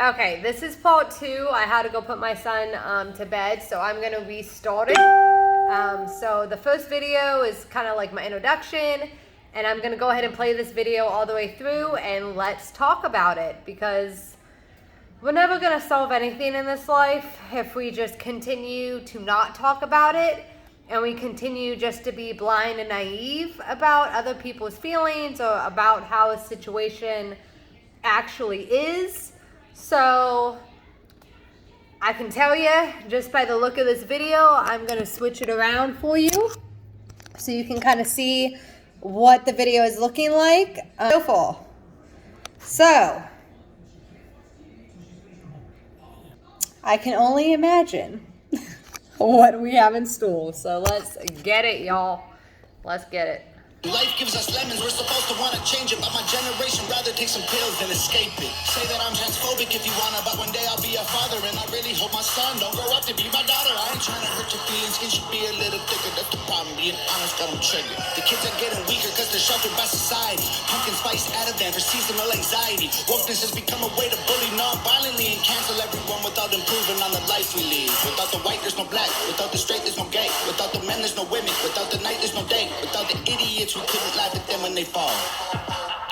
Okay, this is part 2. I had to go put my son to bed, so I'm going to restart it. So the first video is kind of like my introduction, and I'm going to go ahead and play this video all the way through, and let's talk about it, because we're never going to solve anything in this life if we just continue to not talk about it, and we continue just to be blind and naive about other people's feelings or about how a situation actually is. So I can tell you just by the look of this video, I'm going to switch it around for you so you can kind of see what the video is looking like so far. So I can only imagine what we have in store. So let's get it, y'all. Let's get it. Life gives us lemons, we're supposed to want to change it, but my generation rather take some pills than escape it. Say that I'm transphobic if you wanna, but one day I'll be a father, and I really hope my son don't grow up to be my daughter. I ain't trying to hurt your feelings, skin should be a little thicker, that's the problem, being honest got them triggered. The kids are getting weaker cause they're sheltered by society. Pumpkin spice Ativan for seasonal anxiety. Wokeness has become a way to bully non-violently and cancel everyone without improving on the life we lead. Without the white there's no black, without the straight there's no gay, without the men there's no women, without the night there's no day, without the idiots we couldn't laugh at them when they fall.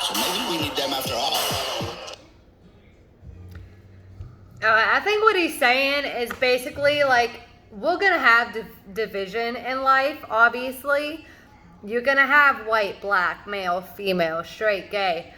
So maybe we need them after all. I think what he's saying is basically like, we're going to have division in life, obviously. You're going to have white, black, male, female, straight, gay.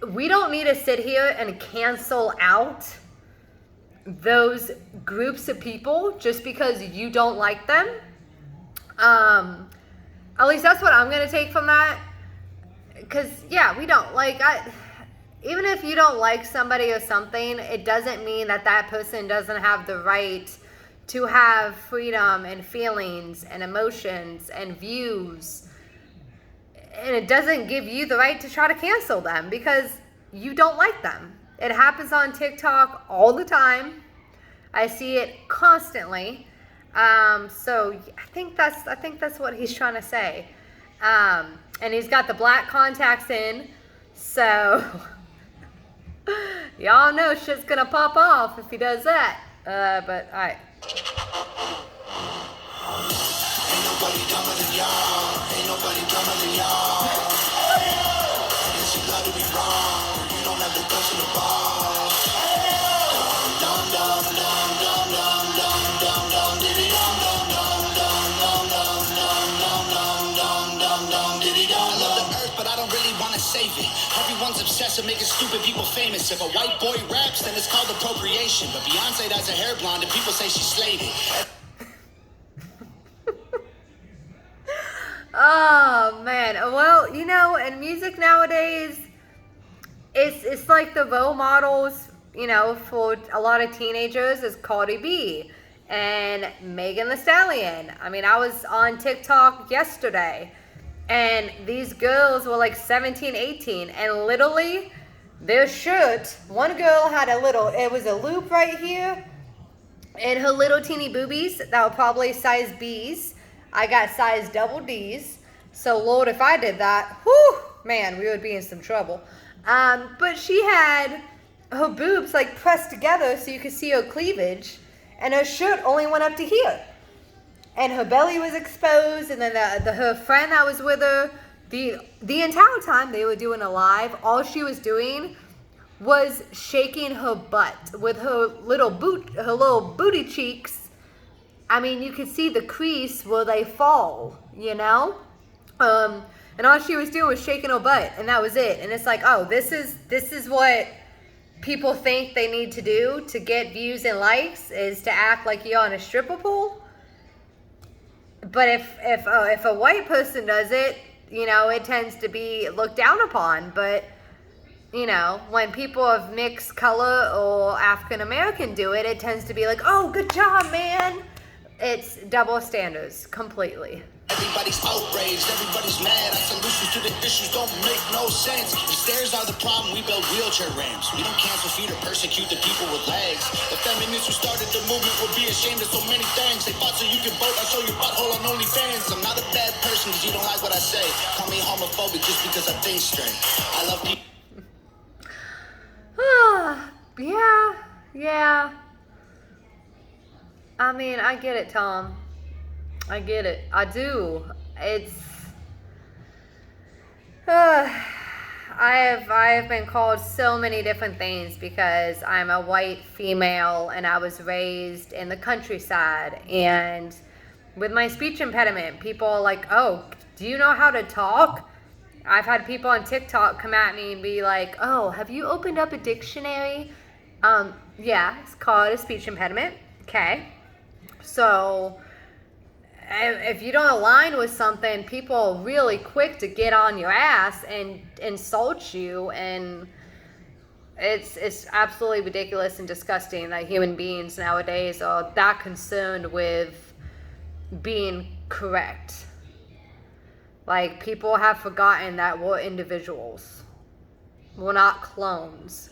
We don't need to sit here and cancel out those groups of people just because you don't like them. At least that's what I'm going to take from that. Because, yeah, we don't. Like, even if you don't like somebody or something, it doesn't mean that that person doesn't have the right to have freedom and feelings and emotions and views. And it doesn't give you the right to try to cancel them because you don't like them. It happens on TikTok all the time. I see it constantly. So I think that's what he's trying to say. And he's got the black contacts in, so y'all know shit's gonna pop off if he does that. But all right. Ain't nobody dumber than y'all. Ain't nobody dumber than y'all. Guess you love to be wrong. You don't have to go to the bar. Dum dum dum dum dum dum dum dum diddy dum dum dum dum dum dum dum dum dum dum diddy dum. I love the earth, but I don't really want to save it. Everyone's obsessed with making stupid people famous. If a white boy raps, then it's called appropriation. But Beyonce dyes her hair blonde, and people say she slayed it. Oh man, well, you know, in music nowadays, it's like the role models, you know, for a lot of teenagers is Cardi B and Megan Thee Stallion. I mean, I was on TikTok yesterday, and these girls were like 17, 18, and literally their shirt, one girl had it was a loop right here, and her little teeny boobies that were probably size B's. I got size double D's. So Lord, if I did that, whew, man, we would be in some trouble. But she had her boobs like pressed together so you could see her cleavage, and her shirt only went up to here. And her belly was exposed, and then her friend that was with her, the entire time they were doing a live, all she was doing was shaking her butt with her little booty cheeks. I mean, you could see the crease where they fall, you know? And all she was doing was shaking her butt, and that was it. And it's like, oh, this is what people think they need to do to get views and likes, is to act like you're on a stripper pole. But if a white person does it, you know, it tends to be looked down upon. But, you know, when people of mixed color or African American do it, it tends to be like, oh, good job, man. It's double standards completely. Everybody's outraged, everybody's mad. Our solutions to the issues don't make no sense. The stairs are the problem, we build wheelchair ramps. We don't cancel feet or persecute the people with legs. The feminists who started the movement would be ashamed of so many things. They fought so you can vote, I show your butthole on OnlyFans. I'm not a bad person because you don't like what I say. Call me homophobic just because I think straight. I love people. Yeah. I mean, I get it, Tom. I get it. I do. It's. I have been called so many different things because I'm a white female and I was raised in the countryside, and with my speech impediment, people are like, "Oh, do you know how to talk?" I've had people on TikTok come at me and be like, "Oh, have you opened up a dictionary?" Yeah, it's called a speech impediment. Okay. So if you don't align with something, people are really quick to get on your ass and insult you, and it's absolutely ridiculous and disgusting that human beings nowadays are that concerned with being correct. Like, people have forgotten that we're individuals. We're not clones.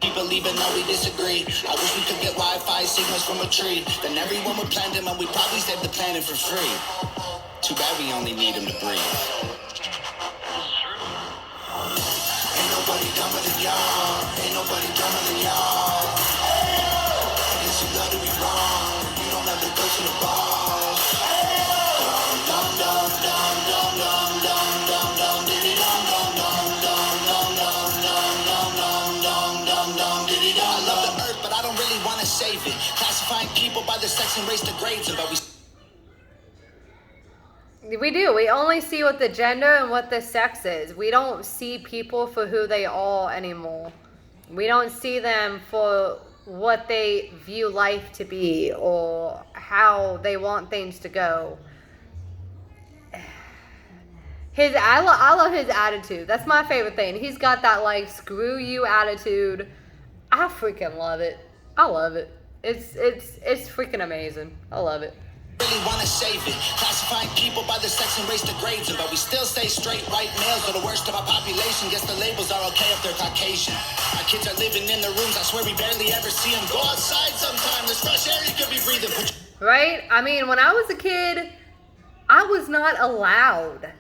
People even though we disagree. I wish we could get Wi-Fi signals from a tree. Then everyone would plant them and we'd probably save the planet for free. Too bad we only need them to breathe. Ain't nobody dumber than y'all. Ain't nobody dumber than y'all. I guess you love to be wrong. You don't have to go to the boss. Dum dum dum dum dum dum dum dum diddy dum dum dum dum dum dum dum dum diddy dum. I love the earth, but I don't really want to save it. Classifying people by their sex and race degrades them, but we do. We only see what the gender and what the sex is. We don't see people for who they are anymore. We don't see them for what they view life to be or how they want things to go. I love his attitude. That's my favorite thing. He's got that, like, screw you attitude. I freaking love it. I love it. It's freaking amazing. I love it. Really want to save it. Classifying people by their sex and race degrades them, but we still say straight white males are the worst of our population. Guess the labels are okay if they're Caucasian. Our kids are living in their rooms. I swear we barely ever see them. Go outside sometime. There's fresh air you could be breathing. Right? I mean, when I was a kid, I was not allowed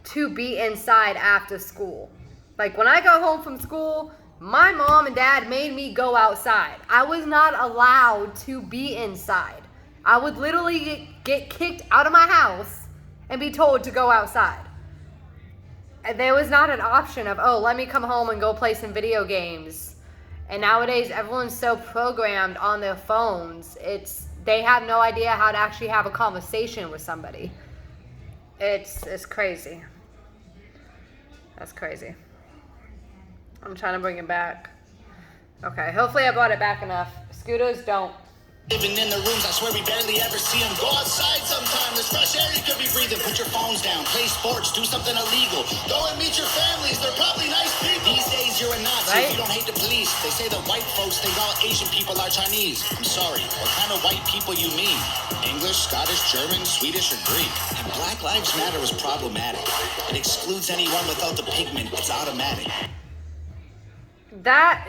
to be inside after school. Like, when I got home from school, my mom and dad made me go outside. I was not allowed to be inside. I would literally get kicked out of my house and be told to go outside. And there was not an option of, oh, let me come home and go play some video games. And nowadays, everyone's so programmed on their phones. They have no idea how to actually have a conversation with somebody. It's crazy. That's crazy. I'm trying to bring it back. Okay, hopefully I brought it back enough. Scooters don't. Living in the rooms, I swear we barely ever see them. Go outside sometime, there's fresh air you could be breathing. Put your phones down, play sports, do something illegal. Go and meet your families, they're probably nice people. These days you're a Nazi, right? You don't hate the police. They say that white folks think all Asian people are Chinese. I'm sorry, what kind of white people you mean? English, Scottish, German, Swedish, or Greek? And Black Lives Matter is problematic. It excludes anyone without the pigment, it's automatic. That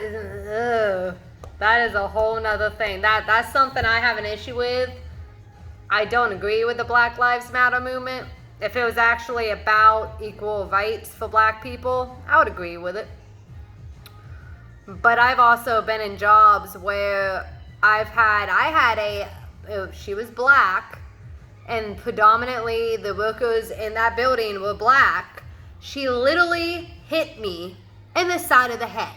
is a whole nother thing. That's something I have an issue with. I don't agree with the Black Lives Matter movement. If it was actually about equal rights for black people, I would agree with it. But I've also been in jobs where she was black, and predominantly the workers in that building were black. She literally hit me in the side of the head.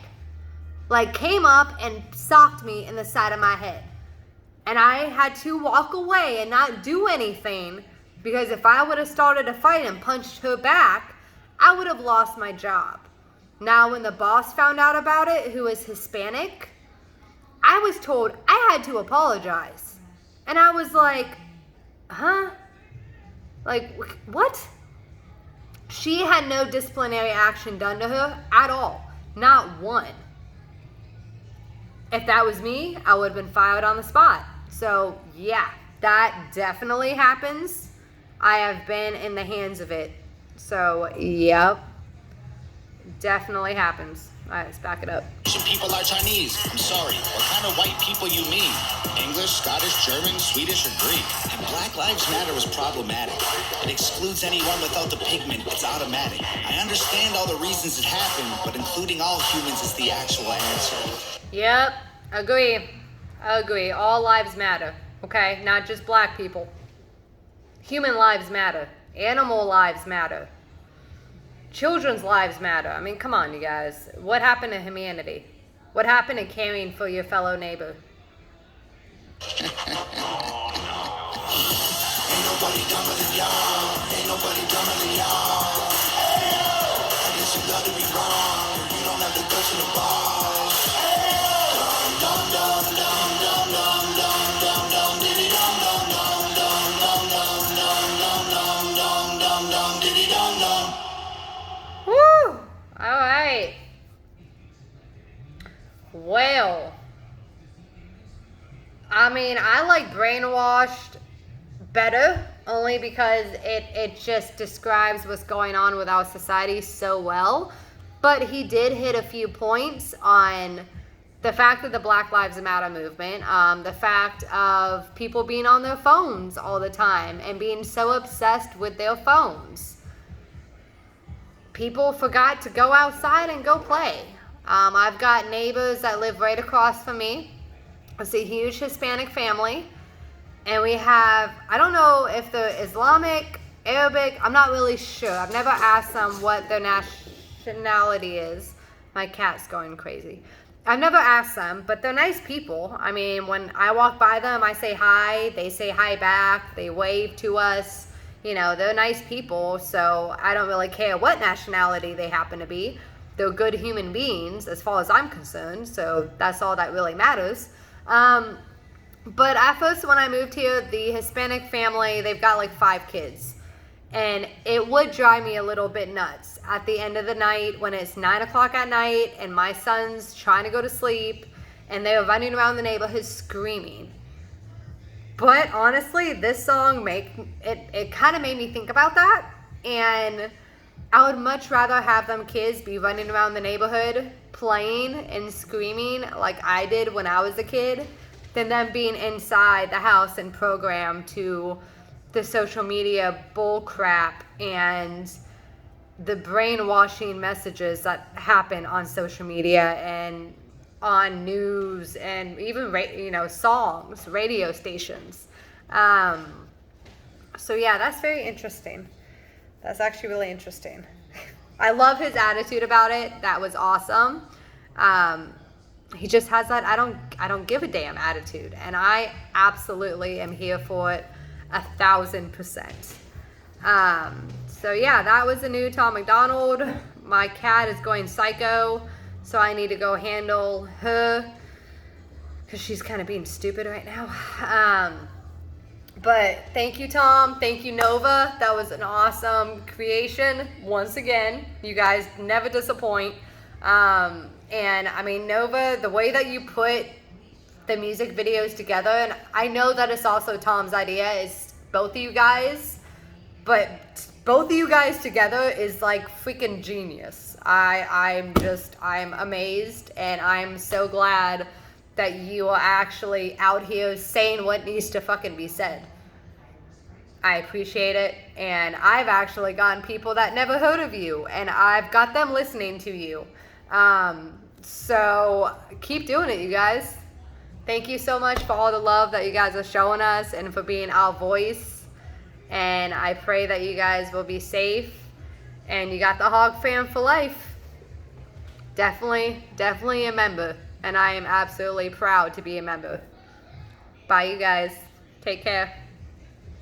Like, came up and socked me in the side of my head. And I had to walk away and not do anything, because if I would have started a fight and punched her back, I would have lost my job. Now, when the boss found out about it, who is Hispanic, I was told I had to apologize. And I was like, huh? Like, what? She had no disciplinary action done to her at all. Not one. If that was me, I would have been fired on the spot. So, yeah, that definitely happens. I have been in the hands of it. So, yep, definitely happens. All right, let's back it up. Asian people are Chinese. I'm sorry, what kind of white people you mean? English, Scottish, German, Swedish, or Greek? And Black Lives Matter is problematic. It excludes anyone without the pigment, it's automatic. I understand all the reasons it happened, but including all humans is the actual answer. Yep, Agree. Agree. All lives matter. Okay? Not just black people. Human lives matter. Animal lives matter. Children's lives matter. I mean, come on, you guys. What happened to humanity? What happened to caring for your fellow neighbor? Ain't nobody dumber than y'all. Ain't nobody dumber than y'all. I guess you love to be wrong. You don't have to go to the ball. Dum dum dum dum dum dum dum dum diddy dum dum dum dum dum dum dum dum dum dum dum diddy dum dum. Woo! All right. Well, I mean, I like Brainwashed better only because it just describes what's going on with our society so well. But he did hit a few points on the fact that the Black Lives Matter movement, the fact of people being on their phones all the time and being so obsessed with their phones. People forgot to go outside and go play. I've got neighbors that live right across from me. It's a huge Hispanic family. And we have, I don't know if they're Islamic, Arabic, I'm not really sure. I've never asked them what their nationality is. My cat's going crazy. I've never asked them, but they're nice people. I mean, when I walk by them, I say hi. They say hi back. They wave to us. You know, they're nice people, so I don't really care what nationality they happen to be. They're good human beings as far as I'm concerned, so that's all that really matters. But at first when I moved here, the Hispanic family, they've got like 5 kids. And it would drive me a little bit nuts at the end of the night when it's 9 o'clock at night and my son's trying to go to sleep and they're running around the neighborhood screaming. But honestly, this song it kind of made me think about that. And I would much rather have them kids be running around the neighborhood playing and screaming like I did when I was a kid than them being inside the house and programmed to the social media bull crap and the brainwashing messages that happen on social media and on news and even songs, radio stations. So yeah, that's very interesting. That's actually really interesting. I love his attitude about it. That was awesome. He just has that I don't give a damn attitude, and I absolutely am here for it 1,000%. So yeah, that was the new Tom McDonald. My cat is going psycho, so I need to go handle her because she's kind of being stupid right now. But thank you, Tom. Thank you, Nova. That was an awesome creation. Once again, you guys never disappoint. And I mean, Nova, the way that you put the music videos together, and I know that it's also Tom's idea, is both of you guys, but both of you guys together is like freaking genius. I'm amazed, and I'm so glad that you are actually out here saying what needs to fucking be said. I appreciate it, and I've actually gotten people that never heard of you, and I've got them listening to you. So keep doing it, you guys. Thank you so much for all the love that you guys are showing us and for being our voice. And I pray that you guys will be safe. And you got the Hog fam for life. Definitely a member. And I am absolutely proud to be a member. Bye, you guys. Take care.